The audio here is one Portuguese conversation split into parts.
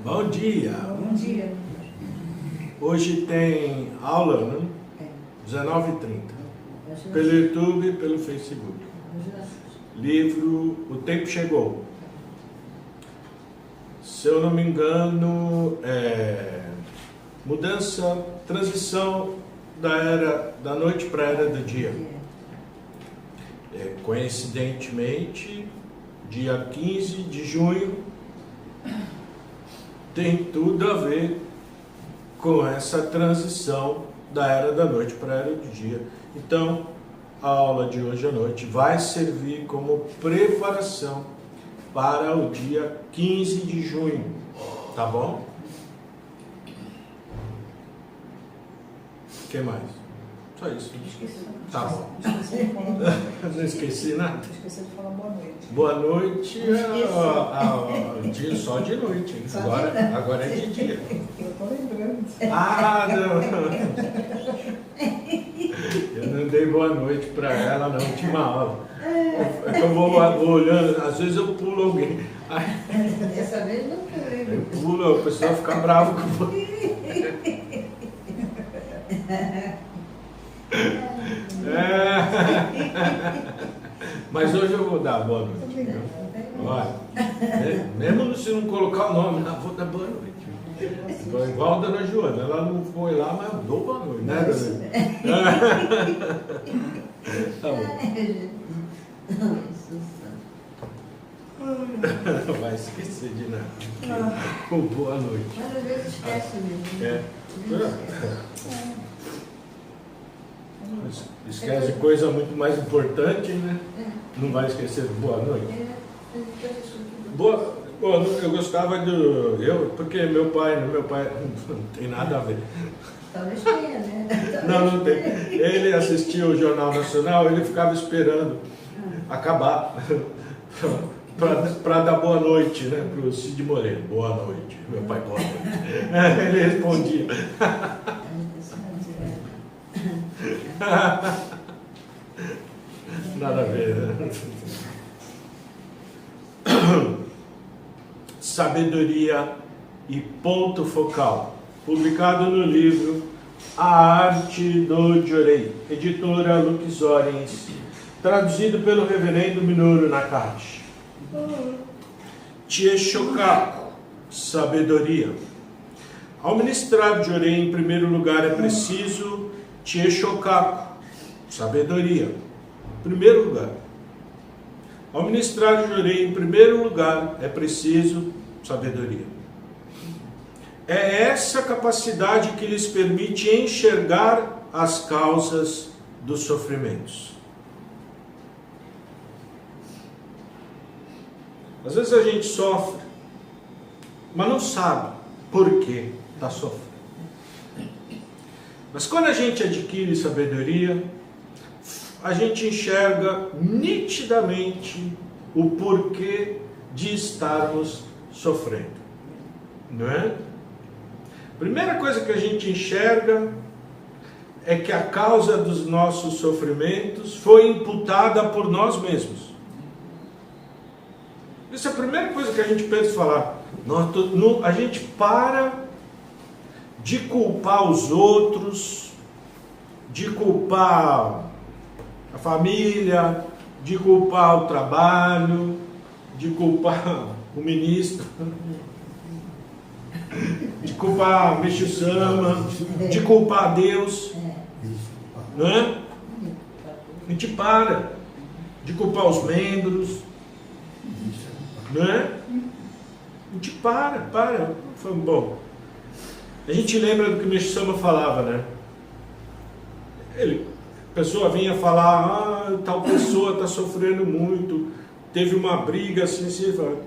Bom dia. Bom dia. Hoje tem aula, né? 19h30. Pelo YouTube e pelo Facebook. Livro O Tempo Chegou. Se eu não me engano, mudança, transição da noite para a era do dia. Coincidentemente, dia 15 de junho, tem tudo a ver com essa transição da era da noite para a era do dia. Então, a aula de hoje à noite vai servir como preparação para o dia 15 de junho, tá bom? O que mais? Só isso. Tá bom. Não esqueci nada. Esqueci de falar boa noite. Boa noite. Dia só de noite. Hein? Agora é de dia. Eu tô lembrando. Ah, não. Eu não dei boa noite para ela na última aula. Eu vou olhando, às vezes eu pulo alguém. Dessa vez não pulei. Eu pulo, a pessoa fica brava com você. Mas hoje eu vou dar boa noite. Olha, mesmo se não colocar o nome, eu vou dar boa noite. Igual a dona Joana, ela não foi lá, mas eu dou boa noite, né, dona? Tá bom. Não vai esquecer de nada. Boa noite. Mas às vezes esquece mesmo. Esquece coisa muito mais importante, né? Não vai esquecer de boa noite. Boa, eu gostava porque meu pai não tem nada a ver. Talvez tenha, né? Não tem. Ele assistia o Jornal Nacional, ele ficava esperando acabar para dar boa noite, né? Para o Cid Moreira. Boa noite. Meu pai, boa noite. Ele respondia. Nada a ver, né? Sabedoria e ponto focal. Publicado no livro A Arte do Jorei, editora Lux Orens, traduzido pelo reverendo Minoru Nakashi. Chieshokaku, sabedoria. Ao ministrar Jorei, em primeiro lugar, é preciso Chieshokaku, sabedoria. Primeiro lugar. Ao ministrar Jorei, em primeiro lugar, é preciso sabedoria. É essa capacidade que lhes permite enxergar as causas dos sofrimentos. Às vezes a gente sofre, mas não sabe por que está sofrendo. Mas quando a gente adquire sabedoria, a gente enxerga nitidamente o porquê de estarmos sofrendo. Não é? Primeira coisa que a gente enxerga é que a causa dos nossos sofrimentos foi imputada por nós mesmos. Essa é a primeira coisa que a gente pensa falar. A gente para de culpar os outros, de culpar a família, de culpar o trabalho, de culpar o ministro, de culpar o Meixo-sama, de culpar Deus, não é? A gente para de culpar os membros, não é? A gente para. Bom, a gente lembra do que o Meixo-sama falava, né? A pessoa vinha falar, tal pessoa está sofrendo muito, teve uma briga assim,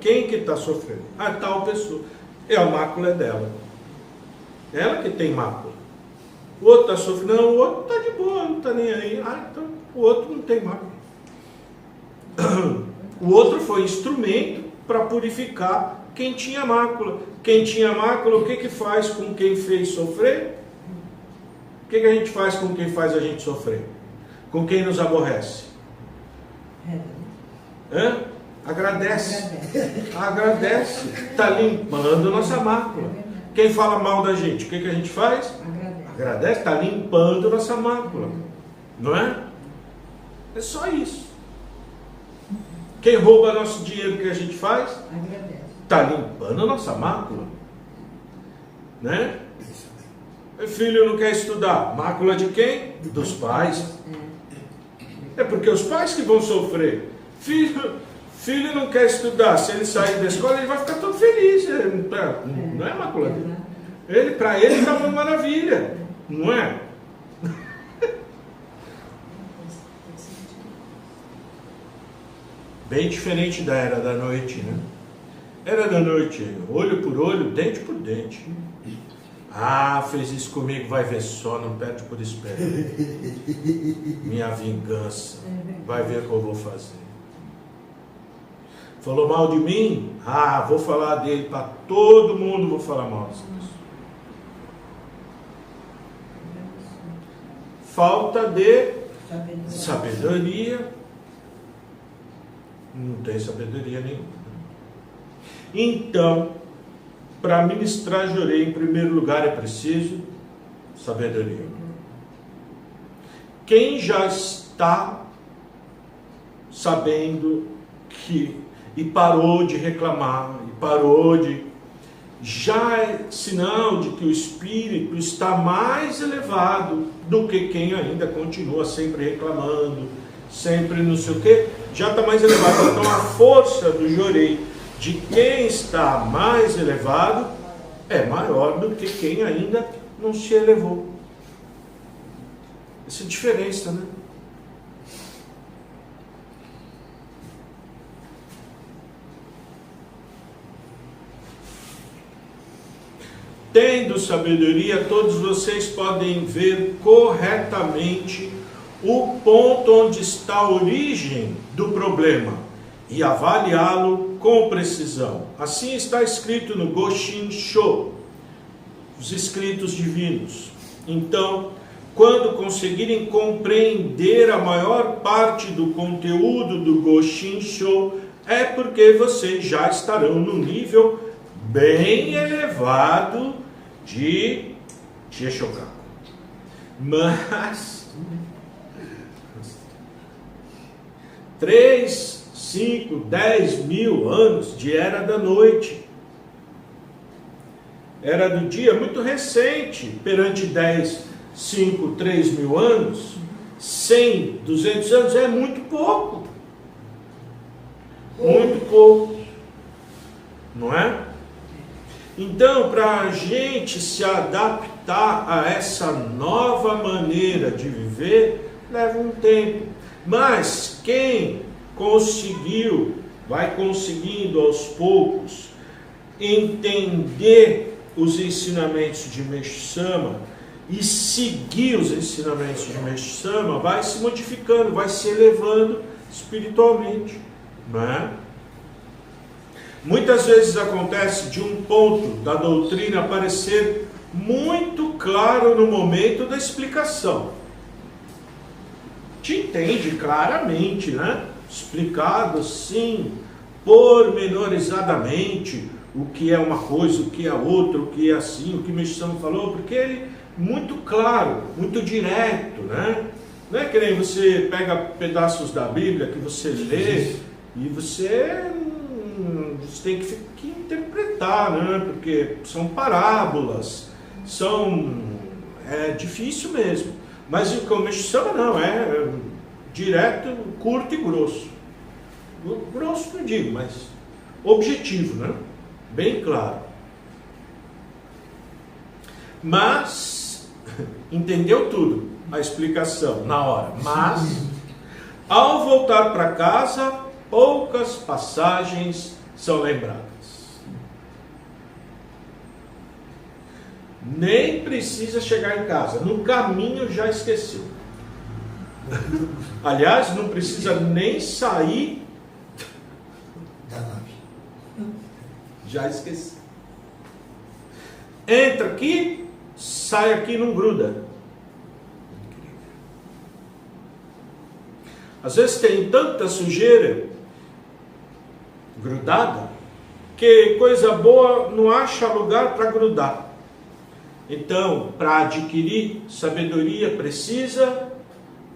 quem que está sofrendo? Tal pessoa. A mácula é dela. Ela que tem mácula. O outro está sofrendo, não, o outro está de boa, não está nem aí. Então o outro não tem mácula. O outro foi instrumento para purificar quem tinha mácula. Quem tinha mácula, o que faz com quem fez sofrer? O que a gente faz com quem faz a gente sofrer? Com quem nos aborrece? Agradece. Agradece. Está limpando nossa mácula. Quem fala mal da gente, o que a gente faz? Agradece. Está limpando nossa mácula. Não é? É só isso. Quem rouba nosso dinheiro, o que a gente faz? Está limpando nossa mácula. Né? O filho não quer estudar. Mácula de quem? Dos pais. É porque os pais que vão sofrer. Filho não quer estudar. Se ele sair da escola, ele vai ficar todo feliz. Não é mácula dele. Para ele está uma maravilha. Não é? Bem diferente da era da noite, né? Era da noite, olho por olho, dente por dente. Ah, fez isso comigo, vai ver só, não perde por esperar. Minha vingança, vai ver o que eu vou fazer. Falou mal de mim? Ah, vou falar dele para todo mundo, vou falar mal dessa pessoa. Falta de sabedoria. Não tem sabedoria nenhuma. Então, para ministrar Jorei, em primeiro lugar, é preciso sabedoria. Quem já está sabendo que, e parou de reclamar, e parou de, já é sinal de que o espírito está mais elevado do que quem ainda continua sempre reclamando, sempre não sei o que, já está mais elevado. Então a força do Jorei de quem está mais elevado é maior do que quem ainda não se elevou. Essa é a diferença, né? Tendo sabedoria, todos vocês podem ver corretamente o ponto onde está a origem do problema e avaliá-lo com precisão. Assim está escrito no Goshin-sho, os escritos divinos. Então, quando conseguirem compreender a maior parte do conteúdo do Goshin-sho, é porque vocês já estarão no nível bem elevado de Chieshokaku. Mas 3, 5, 10 mil anos de era da noite, era do dia muito recente, perante 10, 5, 3 mil anos, 100, 200 anos é muito pouco. Muito pouco. Não é? Então, para a gente se adaptar a essa nova maneira de viver, leva um tempo. Mas quem conseguiu, vai conseguindo aos poucos entender os ensinamentos de Meixo-sama e seguir os ensinamentos de Meixo-sama, vai se modificando, vai se elevando espiritualmente, não é? Muitas vezes acontece de um ponto da doutrina aparecer muito claro no momento da explicação. Te entende claramente, né? Explicado assim, pormenorizadamente, o que é uma coisa, o que é outra, o que é assim, o que Meixo-sama falou, porque ele muito claro, muito direto, né? Não é que nem você pega pedaços da Bíblia que você lê e você tem que interpretar, né? Porque são parábolas, é difícil mesmo. Mas o Meixo-sama não, é direto, curto e grosso. Grosso não digo, mas objetivo, né? Bem claro. Mas entendeu tudo, a explicação na hora. Mas ao voltar para casa, poucas passagens são lembradas. Nem precisa chegar em casa, no caminho já esqueceu. Aliás, não precisa nem sair da nave, já esqueceu. Entra aqui, sai aqui, não gruda. Às vezes tem tanta sujeira grudada, que coisa boa não acha lugar para grudar. Então, para adquirir sabedoria precisa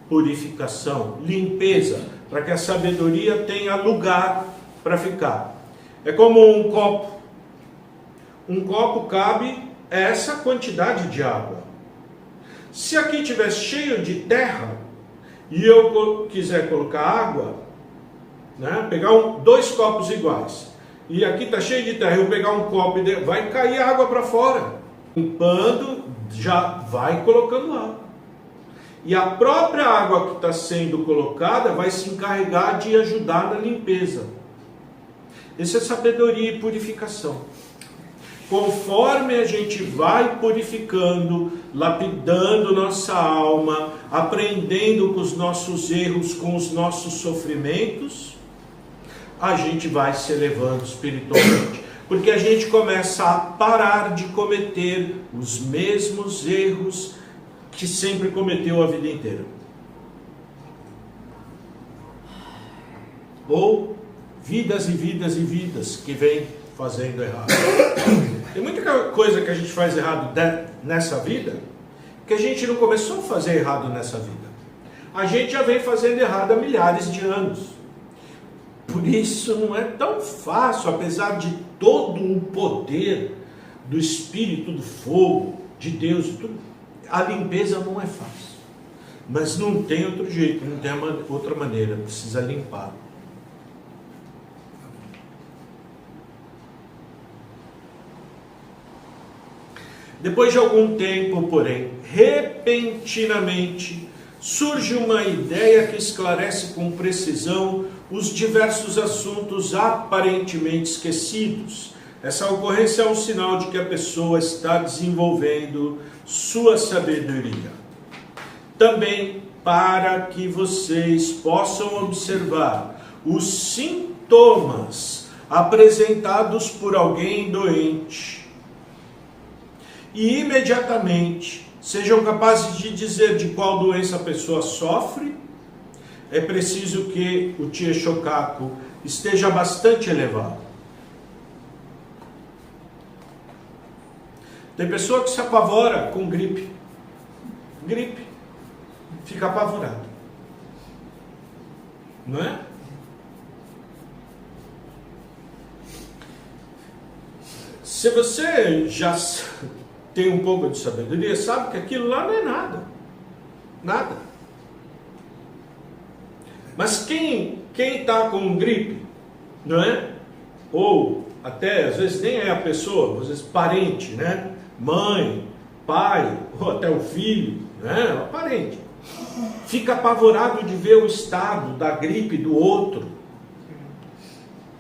purificação, limpeza, para que a sabedoria tenha lugar para ficar. É como um copo. Um copo cabe essa quantidade de água. Se aqui estiver cheio de terra e eu quiser colocar água, né, pegar dois copos iguais, e aqui está cheio de terra, eu pegar um copo e vai cair água para fora. Limpando, já vai colocando água. E a própria água que está sendo colocada vai se encarregar de ajudar na limpeza. Essa é sabedoria e purificação. Conforme a gente vai purificando, lapidando nossa alma, aprendendo com os nossos erros, com os nossos sofrimentos, a gente vai se elevando espiritualmente. Porque a gente começa a parar de cometer os mesmos erros que sempre cometeu a vida inteira. Ou vidas e vidas e vidas que vem fazendo errado. Tem muita coisa que a gente faz errado nessa vida, que a gente não começou a fazer errado nessa vida. A gente já vem fazendo errado há milhares de anos. Por isso não é tão fácil, apesar de todo o poder do Espírito, do fogo, de Deus, tudo, a limpeza não é fácil. Mas não tem outro jeito, não tem outra maneira, precisa limpar. Depois de algum tempo, porém, repentinamente, surge uma ideia que esclarece com precisão os diversos assuntos aparentemente esquecidos. Essa ocorrência é um sinal de que a pessoa está desenvolvendo sua sabedoria. Também para que vocês possam observar os sintomas apresentados por alguém doente e imediatamente sejam capazes de dizer de qual doença a pessoa sofre, é preciso que o Tia Shokaku esteja bastante elevado. Tem pessoa que se apavora com gripe. Gripe. Fica apavorado. Não é? Se você já tem um pouco de sabedoria, sabe que aquilo lá não é nada. Nada. Mas quem está com gripe, não é? Ou até, às vezes, nem é a pessoa, às vezes parente, né? Mãe, pai, ou até o filho, né? O parente. Fica apavorado de ver o estado da gripe do outro.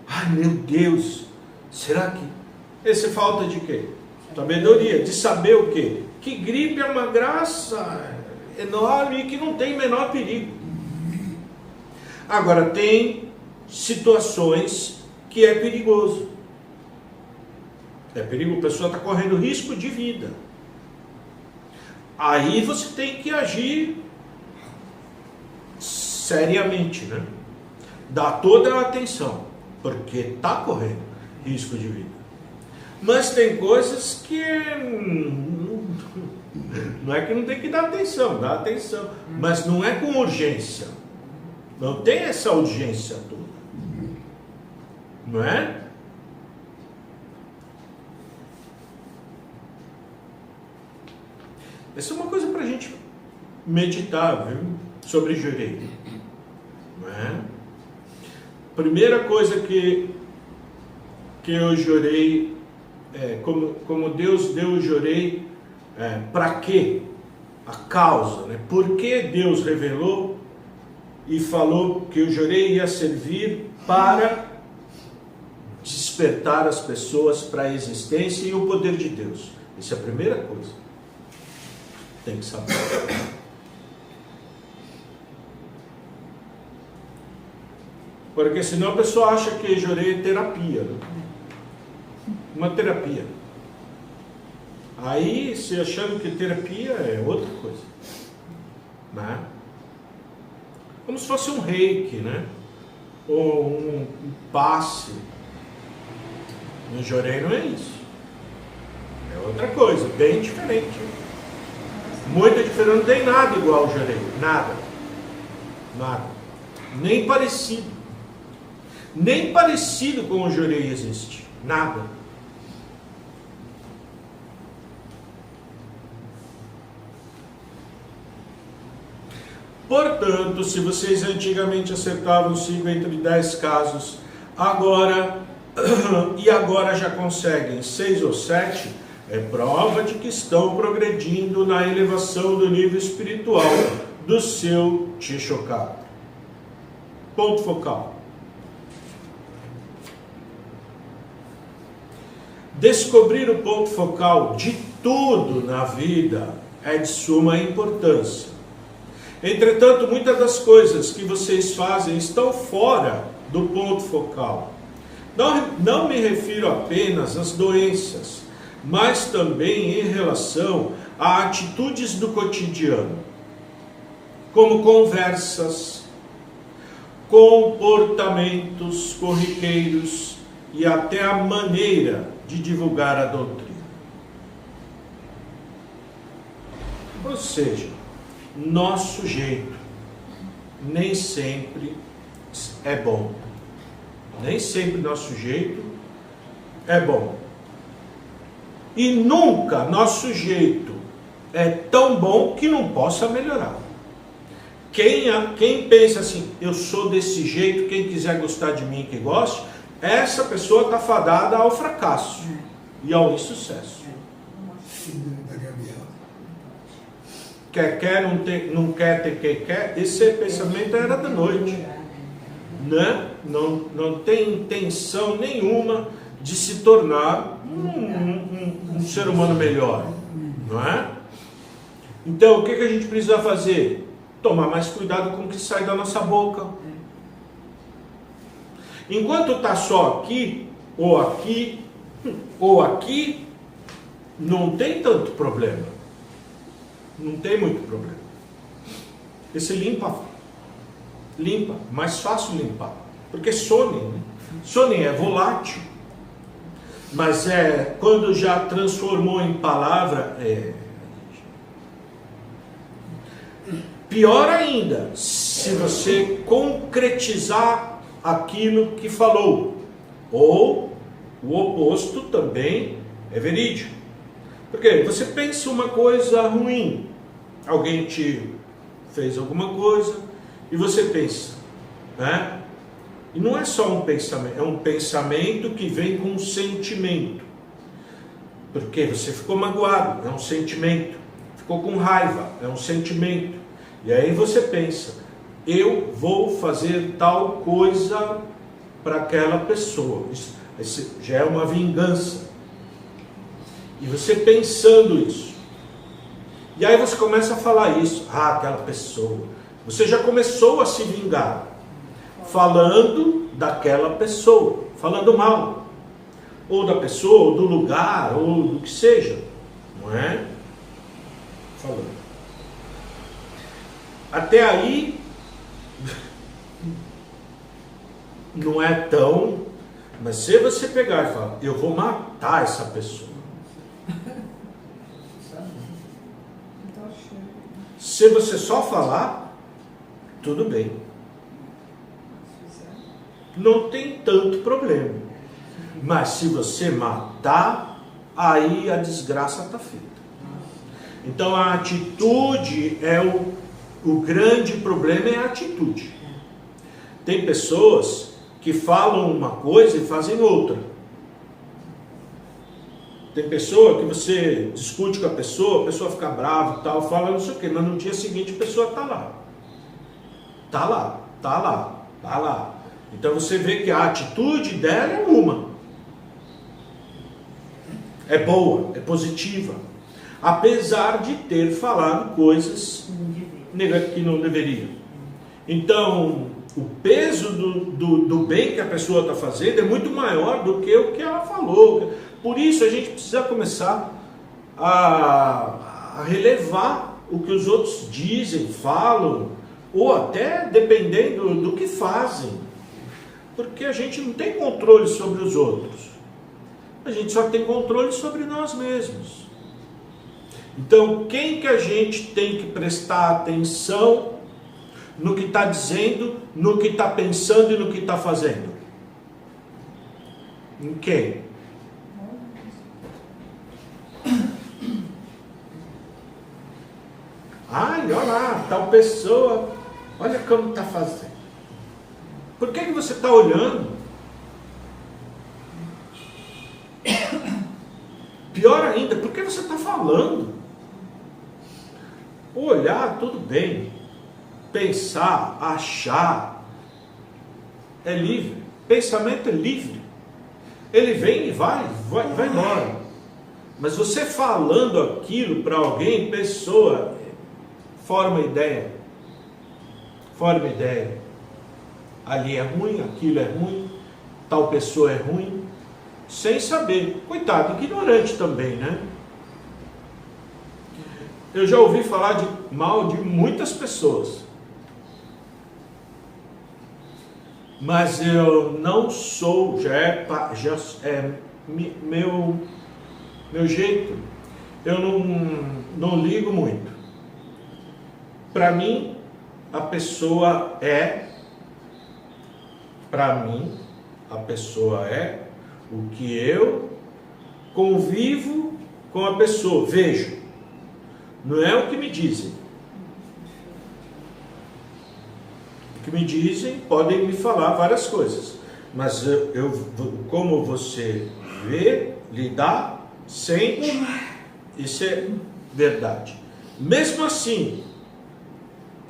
Ai, meu Deus, será que... Esse falta de quê? Sabedoria, de saber o quê? Que gripe é uma graça enorme e que não tem menor perigo. Agora, tem situações que é perigoso. É perigo, a pessoa está correndo risco de vida. Aí você tem que agir seriamente, né? Dar toda a atenção, porque está correndo risco de vida. Mas tem coisas que não é que não tem que dar atenção, dá atenção, mas não é com urgência. Não tem essa urgência toda. Não é? Essa é uma coisa para a gente meditar, viu? Sobre Jorei. Não é? Primeira coisa que eu jurei, como Deus deu o Jorei, para quê? A causa, né? Por que Deus revelou e falou que o Jorei ia servir para despertar as pessoas para a existência e o poder de Deus. Essa é a primeira coisa. Tem que saber. Porque senão a pessoa acha que Jorei é terapia, né? Uma terapia. Aí, se achando que terapia é outra coisa, né? Como se fosse um reiki, né? Ou um passe, No Jorei não é isso. É outra coisa, bem diferente. Muito diferente, não tem nada igual ao Jorei. Nada. Nada. Nem parecido. Nem parecido com o Jorei existe. Nada. Portanto, se vocês antigamente acertavam 5 entre 10 casos, agora já conseguem 6 ou 7, é prova de que estão progredindo na elevação do nível espiritual do seu Tishoká. Ponto focal. Descobrir o ponto focal de tudo na vida é de suma importância. Entretanto, muitas das coisas que vocês fazem estão fora do ponto focal. Não me refiro apenas às doenças, mas também em relação a atitudes do cotidiano, como conversas, comportamentos corriqueiros e até a maneira de divulgar a doutrina. Ou seja, nosso jeito nem sempre é bom. Nem sempre nosso jeito é bom. E nunca nosso jeito é tão bom que não possa melhorar. Quem pensa assim, eu sou desse jeito, quem quiser gostar de mim que goste, essa pessoa está fadada ao fracasso e ao insucesso. Quer, não quer ter, quer. Esse pensamento era da noite. Né? Não tem intenção nenhuma de se tornar um ser humano melhor. Não é? Então, o que a gente precisa fazer? Tomar mais cuidado com o que sai da nossa boca. Enquanto está só aqui, ou aqui, ou aqui, não tem tanto problema. Não tem muito problema. Esse limpa, mais fácil limpar. Porque Sônia, né? Sônia é volátil. Mas quando já transformou em palavra, pior ainda, se você concretizar aquilo que falou. Ou o oposto também é verídico. Porque você pensa uma coisa ruim, alguém te fez alguma coisa e você pensa, né? E não é só um pensamento, é um pensamento que vem com um sentimento. Porque você ficou magoado, é um sentimento. Ficou com raiva, é um sentimento. E aí você pensa, eu vou fazer tal coisa para aquela pessoa. Isso já é uma vingança. E você pensando isso. E aí você começa a falar isso. Aquela pessoa. Você já começou a se vingar. Falando daquela pessoa. Falando mal. Ou da pessoa, ou do lugar, ou do que seja. Não é? Falando. Até aí, não é tão... Mas se você pegar e falar, eu vou matar essa pessoa. Se você só falar, tudo bem. Não tem tanto problema. Mas se você matar, aí a desgraça está feita. Então a atitude é o grande problema, é a atitude. Tem pessoas que falam uma coisa e fazem outra. Tem pessoa que você discute com a pessoa fica brava e tal, fala não sei o quê, mas no dia seguinte a pessoa está lá. Está lá, está lá, está lá. Então você vê que a atitude dela é uma. É boa, é positiva. Apesar de ter falado coisas que não deveria. Então, o peso do bem que a pessoa está fazendo é muito maior do que o que ela falou. Por isso a gente precisa começar a relevar o que os outros dizem, falam, ou até dependendo do que fazem. Porque a gente não tem controle sobre os outros. A gente só tem controle sobre nós mesmos. Então, quem que a gente tem que prestar atenção no que está dizendo, no que está pensando e no que está fazendo? Em quem? Ai, olha lá, tal pessoa, olha como está fazendo. Por que você está olhando? Pior ainda, por que você está falando? Olhar, tudo bem. Pensar, achar, é livre. Pensamento é livre. Ele vem e vai embora. Mas você falando aquilo para alguém, pessoa, forma ideia. Forma ideia. Ali é ruim, aquilo é ruim, tal pessoa é ruim, sem saber. Coitado, ignorante também, né? Eu já ouvi falar mal de muitas pessoas. Mas eu não sou, já é meu jeito. Eu não ligo muito. Para mim, a pessoa é o que eu convivo com a pessoa, vejo. Não é o que me dizem. O que me dizem, podem me falar várias coisas. Mas como você vê, lidar, sente, isso é verdade. Mesmo assim,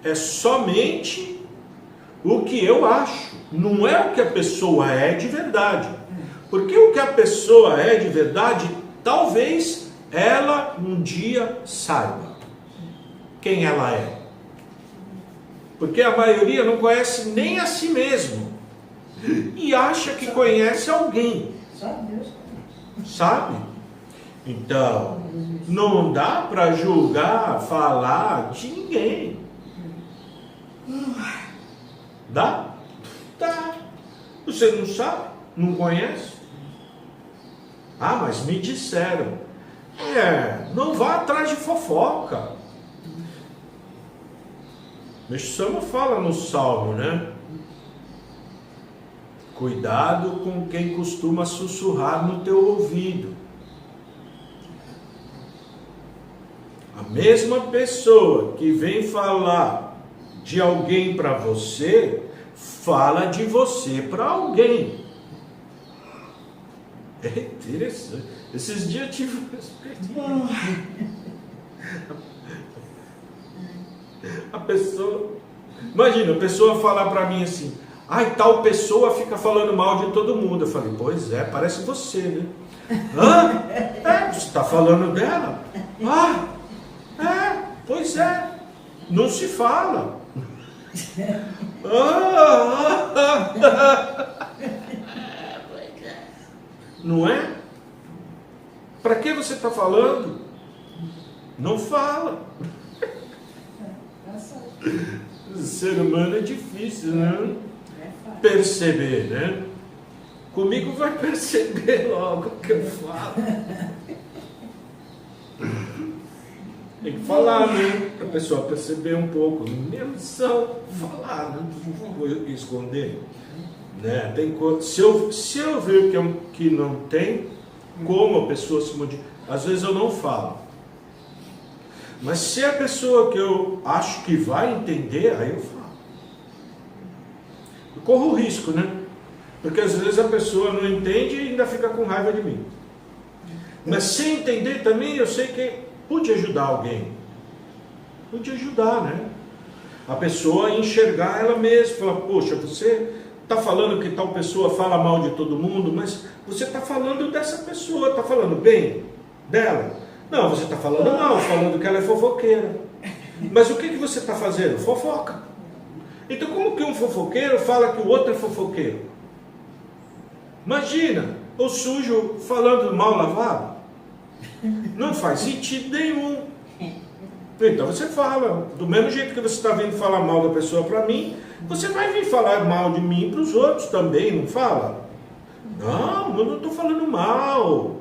é somente o que eu acho. Não é o que a pessoa é de verdade. Porque o que a pessoa é de verdade, talvez ela um dia saiba quem ela é. Porque a maioria não conhece nem a si mesmo. E acha que conhece alguém. Só Deus. Sabe? Então, não dá para julgar, falar de ninguém. Dá? Dá. Você não sabe? Não conhece? Ah, mas me disseram. Não vá atrás de fofoca. Mestre Sama fala no Salmo, né? Cuidado com quem costuma sussurrar no teu ouvido. A mesma pessoa que vem falar de alguém para você, fala de você para alguém. É interessante. Esses dias eu tive a pessoa, imagina, a pessoa falar para mim assim: ai, tal pessoa fica falando mal de todo mundo. Eu falei: pois é, parece você, né? Hã? Você está falando dela? Pois é, não se fala. Não é? Para que você está falando? Não fala. O ser humano é difícil, né? Perceber, né? Comigo vai perceber logo o que eu falo. Tem que falar, né? Para a pessoa perceber um pouco. Minha missão é falar, não vou esconder. Né? Se eu ver que não tem como a pessoa se modificar, às vezes eu não falo. Mas se a pessoa que eu acho que vai entender, aí eu falo. Eu corro o risco, né? Porque às vezes a pessoa não entende e ainda fica com raiva de mim. Mas sem entender também, eu sei que pude ajudar alguém. Pude ajudar, né? A pessoa a enxergar ela mesma. Falar: poxa, você está falando que tal pessoa fala mal de todo mundo, mas você está falando dessa pessoa, está falando bem dela. Não, você está falando mal, falando que ela é fofoqueira. Mas o que você está fazendo? Fofoca. Então como que um fofoqueiro fala que o outro é fofoqueiro? Imagina, o sujo falando mal lavado. Não faz sentido nenhum. Então você fala, do mesmo jeito que você está vindo falar mal da pessoa para mim, você vai vir falar mal de mim para os outros também, não fala? Não, eu não estou falando mal.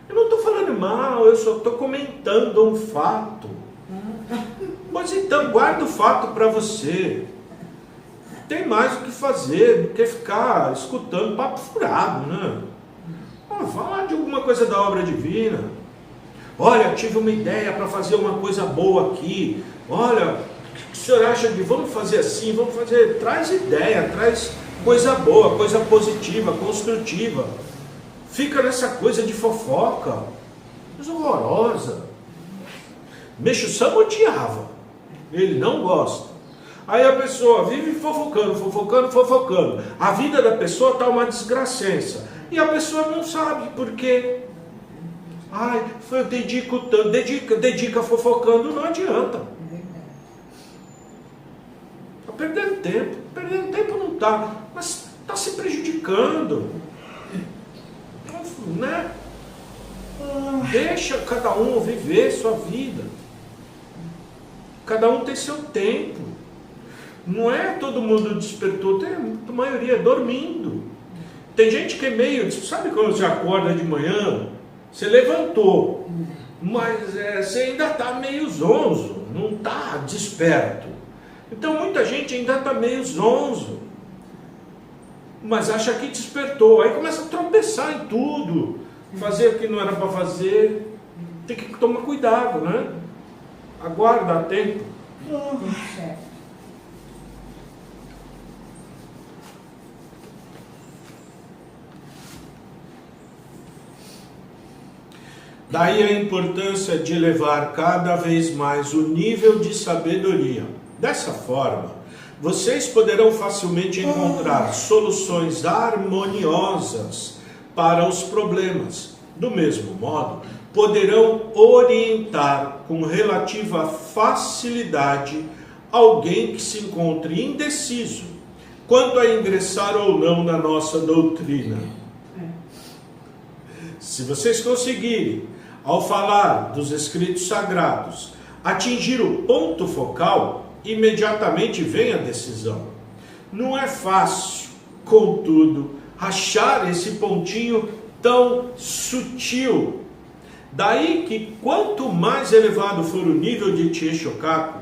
Eu não estou falando mal, eu só estou comentando um fato. Mas então, guarda o fato para você. Tem mais o que fazer do que ficar escutando papo furado, né? Fala de alguma coisa da obra divina. Olha, tive uma ideia para fazer uma coisa boa aqui. Olha, o que o senhor acha de vamos fazer assim, vamos fazer... Traz ideia, traz coisa boa, coisa positiva, construtiva. Fica nessa coisa de fofoca. Coisa horrorosa. Meixo Sama odiava. Ele não gosta. Aí a pessoa vive fofocando, fofocando, fofocando. A vida da pessoa está uma desgracença. E a pessoa não sabe por quê. Ai, eu dedico tanto, dedica fofocando, não adianta. Está perdendo tempo. Perdendo tempo não está, mas está se prejudicando. Né? Deixa cada um viver sua vida. Cada um tem seu tempo. Não é todo mundo despertou, tem a maioria dormindo. Tem gente que é meio, sabe quando você acorda de manhã, você levantou, mas você ainda está meio zonzo, não está desperto. Então muita gente ainda está meio zonzo, mas acha que despertou, aí começa a tropeçar em tudo, fazer o que não era para fazer. Tem que tomar cuidado, né? Aguarda a tempo. Daí a importância de elevar cada vez mais o nível de sabedoria. Dessa forma, vocês poderão facilmente encontrar soluções harmoniosas para os problemas. Do mesmo modo, poderão orientar com relativa facilidade alguém que se encontre indeciso quanto a ingressar ou não na nossa doutrina. Se vocês conseguirem, ao falar dos escritos sagrados, atingir o ponto focal, imediatamente vem a decisão. Não é fácil, contudo, achar esse pontinho tão sutil. Daí que quanto mais elevado for o nível de Chieshokaku,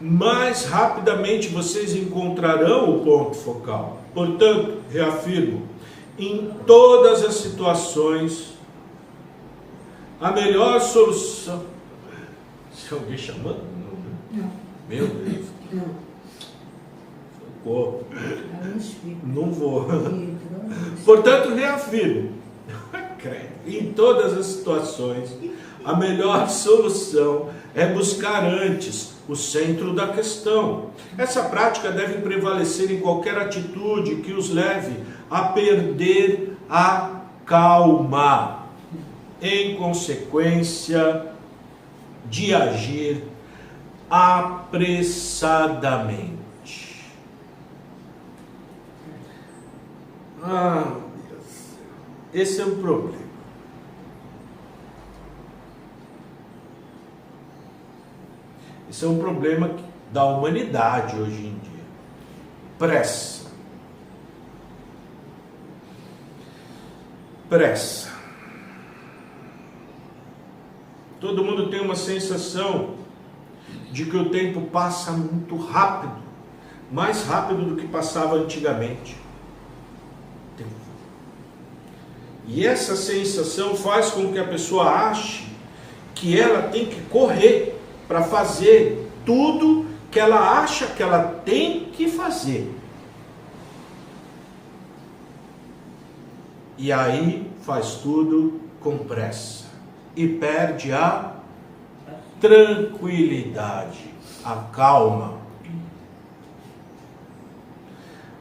mais rapidamente vocês encontrarão o ponto focal. Portanto, reafirmo, em todas as situações, a melhor solução... Se alguém chamando? Não. Meu Deus. Não. Socorro. Não vou. Portanto, reafirmo. Em todas as situações, a melhor solução é buscar antes o centro da questão. Essa prática deve prevalecer em qualquer atitude que os leve a perder a calma, em consequência de agir apressadamente. Ah, Deus. Esse é o problema. Esse é um problema da humanidade hoje em dia. Pressa. Pressa. Todo mundo tem uma sensação de que o tempo passa muito rápido, mais rápido do que passava antigamente. E essa sensação faz com que a pessoa ache que ela tem que correr para fazer tudo que ela acha que ela tem que fazer. E aí faz tudo com pressa e perde a tranquilidade, a calma.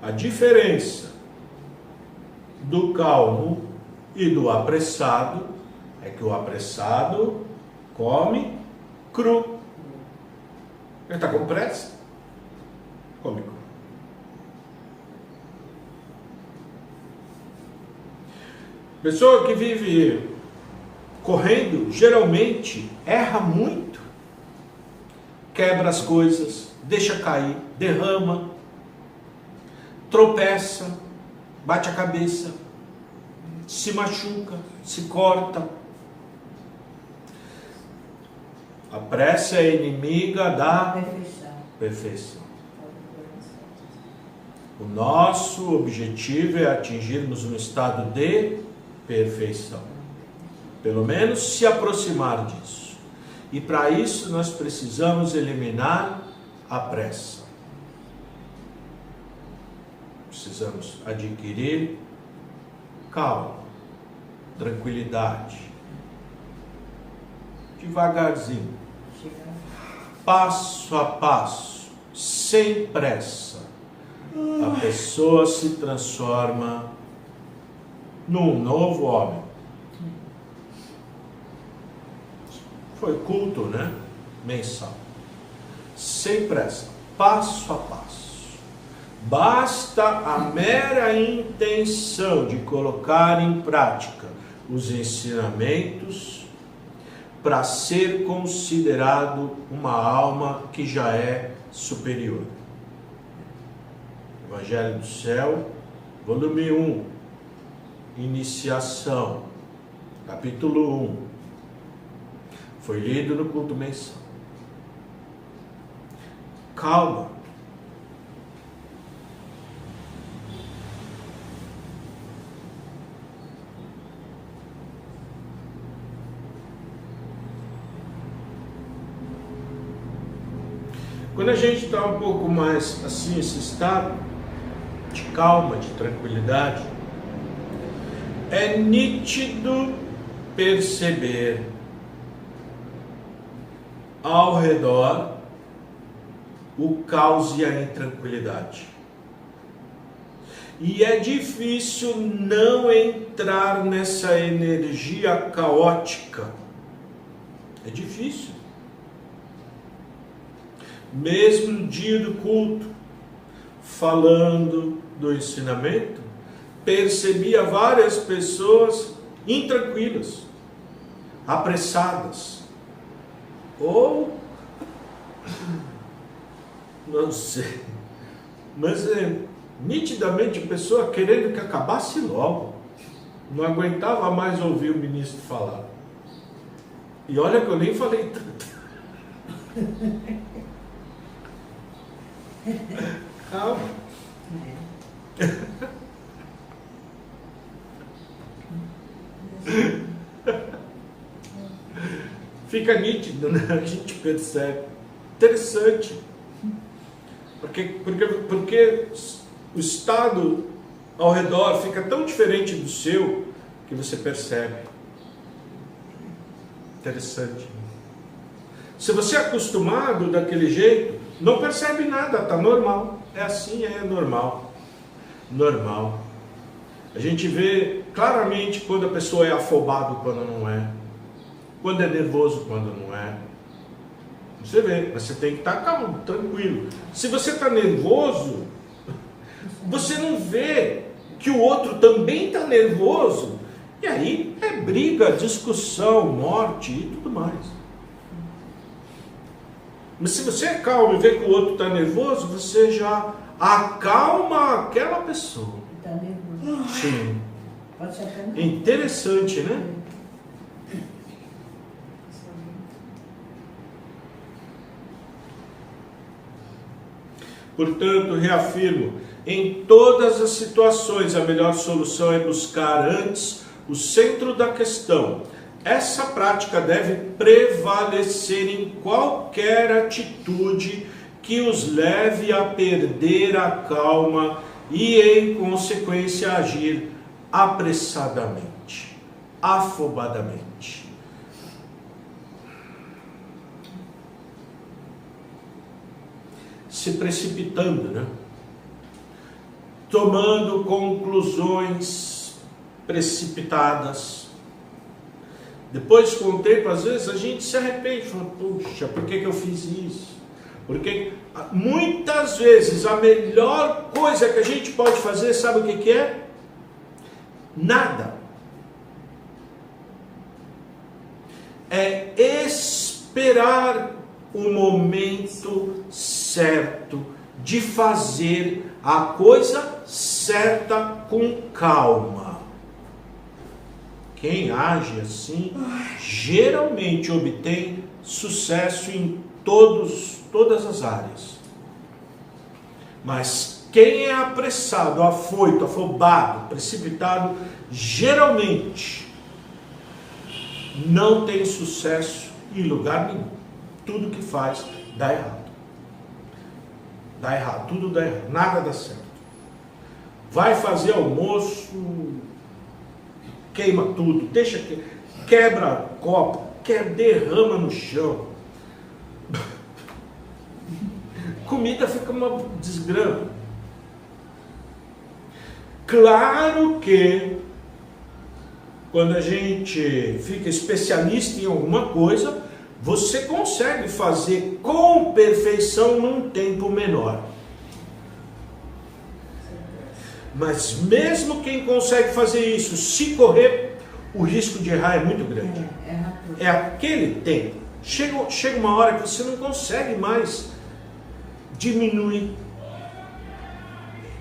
A diferença do calmo e do apressado é que o apressado come cru. Ele está com pressa, come cru. Pessoa que vive correndo, geralmente erra muito, quebra as coisas, deixa cair, derrama, tropeça, bate a cabeça. se machuca, se corta. A pressa é inimiga da perfeição. O nosso objetivo é atingirmos um estado de perfeição. Pelo menos se aproximar disso. E para isso nós precisamos eliminar a pressa. Precisamos adquirir calma, tranquilidade. Devagarzinho. Passo a passo, sem pressa, a pessoa se transforma num novo homem. Foi culto, né? Mensal. Sem pressa, passo a passo. Basta a mera intenção de colocar em prática os ensinamentos para ser considerado uma alma que já é superior. Evangelho do Céu, volume 1, Iniciação, capítulo 1, foi lido no culto mensal. Calma. Quando a gente está um pouco mais assim, esse estado de calma, de tranquilidade, é nítido perceber ao redor o caos e a intranquilidade. E é difícil não entrar nessa energia caótica. É difícil. Mesmo no dia do culto, falando do ensinamento, percebia várias pessoas intranquilas, apressadas, ou não sei, mas nitidamente a pessoa querendo que acabasse logo, não aguentava mais ouvir o ministro falar. E olha que eu nem falei tanto. Calma. Fica nítido, né? A gente percebe. Interessante. Porque o estado ao redor fica tão diferente do seu que você percebe. Interessante. Se você é acostumado daquele jeito, não percebe nada, está normal. É assim, é normal. Normal. A gente vê claramente quando a pessoa é afobada, quando não é. Quando é nervoso, quando não é. Você vê, mas você tem que estar calmo, tranquilo. Se você está nervoso, você não vê que o outro também está nervoso. E aí é briga, discussão, morte e tudo mais. Mas se você é calmo e vê que o outro está nervoso, você já acalma aquela pessoa. Está nervoso. Sim. Pode ser até Interessante, né? Portanto, reafirmo, em todas as situações a melhor solução é buscar antes o centro da questão. Essa prática deve prevalecer em qualquer atitude que os leve a perder a calma e, em consequência, agir apressadamente, afobadamente. Se precipitando, né? Tomando conclusões precipitadas. Depois, com o tempo, às vezes a gente se arrepende, fala, puxa, por que eu fiz isso? Porque muitas vezes a melhor coisa que a gente pode fazer, sabe o que é? Nada. É esperar o momento certo de fazer a coisa certa com calma. quem age assim, geralmente obtém sucesso em todas as áreas. Mas quem é apressado, afoito, afobado, precipitado, geralmente não tem sucesso em lugar nenhum. Tudo que faz dá errado. Dá errado, tudo dá errado, nada dá certo. Vai fazer almoço, queima tudo, quebra copo, derrama no chão. Comida fica uma desgrama. Claro que quando a gente fica especialista em alguma coisa, você consegue fazer com perfeição num tempo menor. Mas mesmo quem consegue fazer isso, se correr, o risco de errar é muito grande. É aquele tempo. Chega uma hora que você não consegue mais diminuir.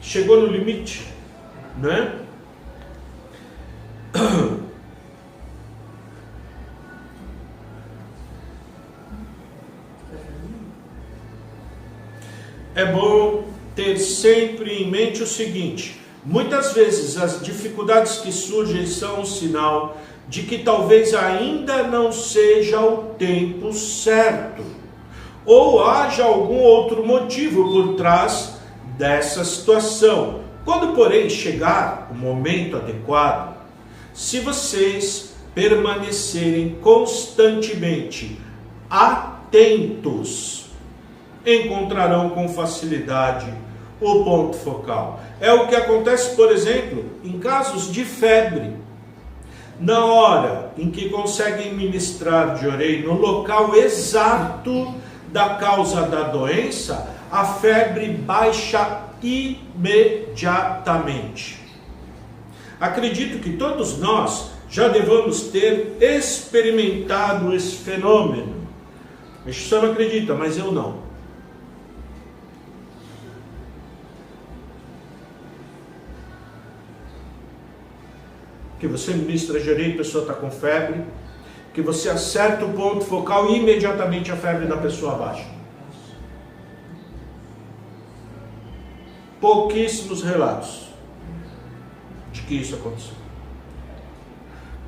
Chegou no limite, né? É bom ter sempre em mente o seguinte: muitas vezes as dificuldades que surgem são um sinal de que talvez ainda não seja o tempo certo, ou haja algum outro motivo por trás dessa situação. Quando, porém, chegar o momento adequado, se vocês permanecerem constantemente atentos, encontrarão com facilidade o ponto focal. É o que acontece, por exemplo, em casos de febre. Na hora em que conseguem ministrar Jorei no local exato da causa da doença, a febre baixa imediatamente. Acredito que todos nós já devamos ter experimentado esse fenômeno. O senhor não acredita, mas eu não. Que você ministra Jorei e a pessoa está com febre, que você acerta o ponto focal e imediatamente a febre da pessoa baixa. Pouquíssimos relatos de que isso aconteceu.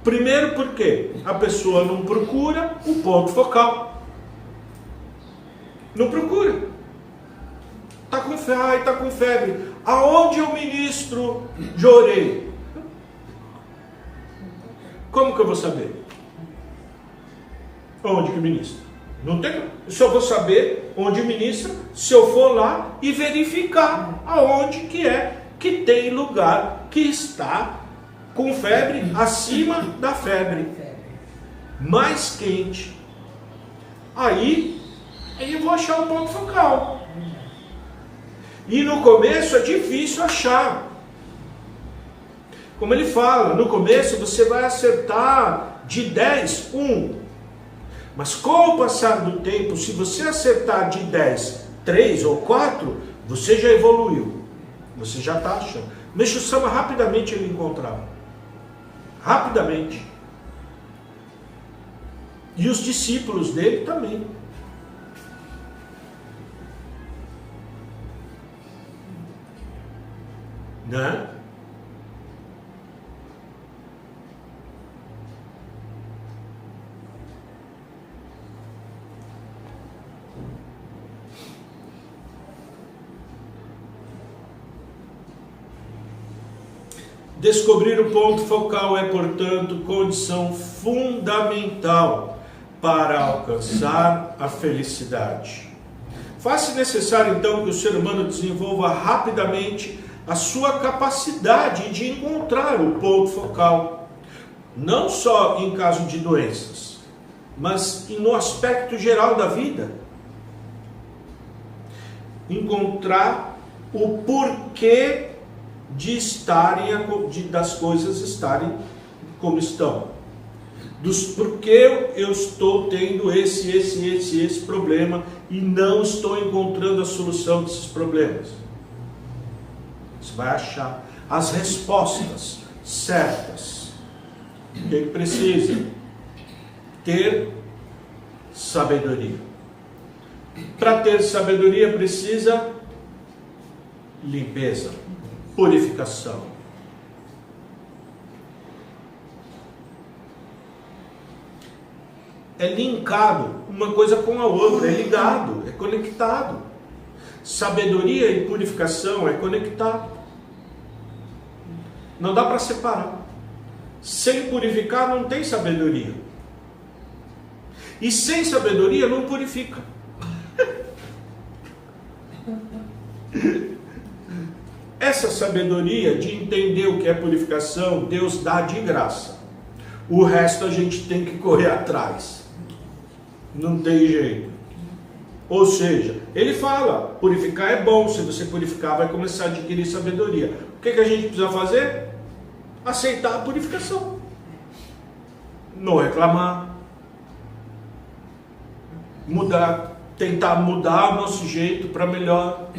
Primeiro porque a pessoa não procura o ponto focal. Não procura. Está com febre. Aonde eu ministro Jorei? Como que eu vou saber? Onde que ministra? Não tem. Eu só vou saber onde ministra se eu for lá e verificar aonde que é que tem lugar que está com febre acima da febre. Mais quente. Aí eu vou achar o ponto focal. E no começo é difícil achar. Como ele fala, no começo você vai acertar de 10, 1. Mas com o passar do tempo, se você acertar de 10, 3 ou 4, você já evoluiu. Você já está achando. Meixo Sama rapidamente ele encontrava. Rapidamente. E os discípulos dele também. Né? Descobrir o ponto focal é, portanto, condição fundamental para alcançar a felicidade. Faz-se necessário, então, que o ser humano desenvolva rapidamente a sua capacidade de encontrar o ponto focal, não só em caso de doenças, mas no aspecto geral da vida. Encontrar o porquê das coisas estarem como estão. Porquê eu estou tendo esse problema e não estou encontrando a solução desses problemas. Você vai achar as respostas certas. O que precisa? Ter sabedoria. Para ter sabedoria precisa limpeza, purificação. É linkado uma coisa com a outra, é ligado, é conectado. Sabedoria e purificação é conectado. Não dá para separar. Sem purificar não tem sabedoria. E sem sabedoria não purifica. Essa sabedoria de entender o que é purificação, Deus dá de graça. O resto a gente tem que correr atrás. Não tem jeito. Ou seja, ele fala, purificar é bom, se você purificar vai começar a adquirir sabedoria. O que a gente precisa fazer? Aceitar a purificação. Não reclamar. Mudar, tentar mudar o nosso jeito para melhor.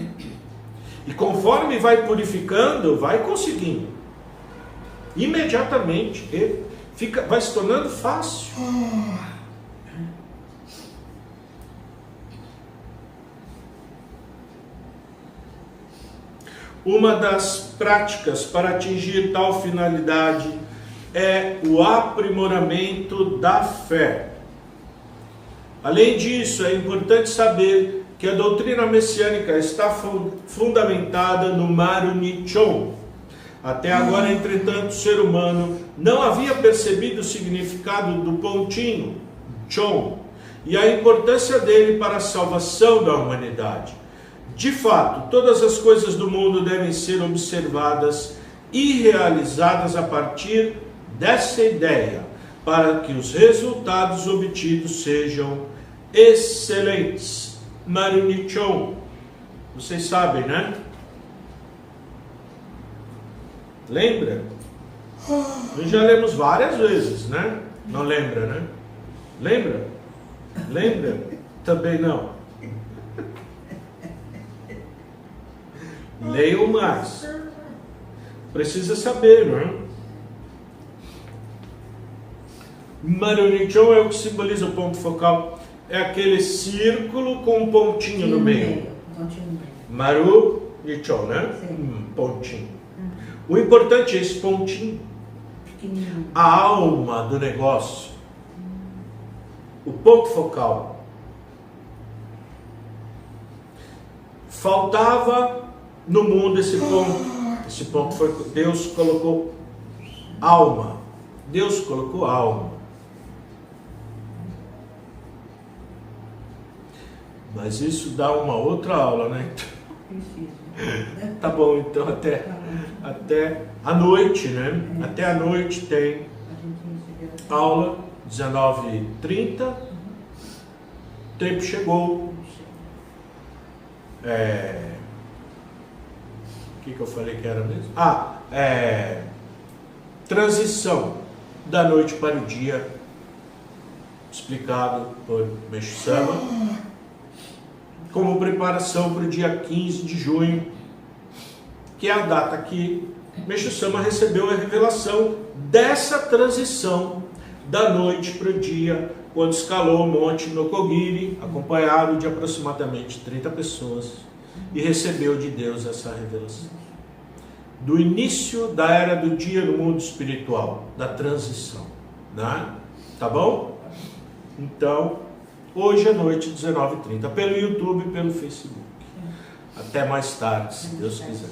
E conforme vai purificando, vai conseguindo. Imediatamente, vai se tornando fácil. Uma das práticas para atingir tal finalidade é o aprimoramento da fé. Além disso, é importante saber que a doutrina messiânica está fundamentada no Marunichon. Até agora, entretanto, o ser humano não havia percebido o significado do pontinho, Chon, e a importância dele para a salvação da humanidade. De fato, todas as coisas do mundo devem ser observadas e realizadas a partir dessa ideia, para que os resultados obtidos sejam excelentes. Marunichon, vocês sabem, né? Lembra? Nós já lemos várias vezes, né? Não lembra, né? Lembra? Lembra? Também não. Leiam mais. Precisa saber, não é? Marunichon é o que simboliza o ponto focal. É aquele círculo com um pontinho no meio. Marunichon, né? Pontinho. O importante é esse pontinho. A alma do negócio. O ponto focal. Faltava no mundo esse ponto. Esse ponto foi, Deus colocou alma. Deus colocou alma. Mas isso dá uma outra aula, né? Tá bom, então até a noite, né? Até a noite tem aula, 19h30. O tempo chegou. O que eu falei que era mesmo? Transição da noite para o dia, explicado por Meixo Sama, como preparação para o dia 15 de junho, que é a data que Meixo Sama recebeu a revelação dessa transição da noite para o dia, quando escalou o Monte Nokogiri, acompanhado de aproximadamente 30 pessoas, e recebeu de Deus essa revelação. Do início da era do dia no mundo espiritual, da transição, né? Tá bom? Então, hoje à noite, 19h30, pelo YouTube e pelo Facebook. Até mais tarde, se Deus quiser.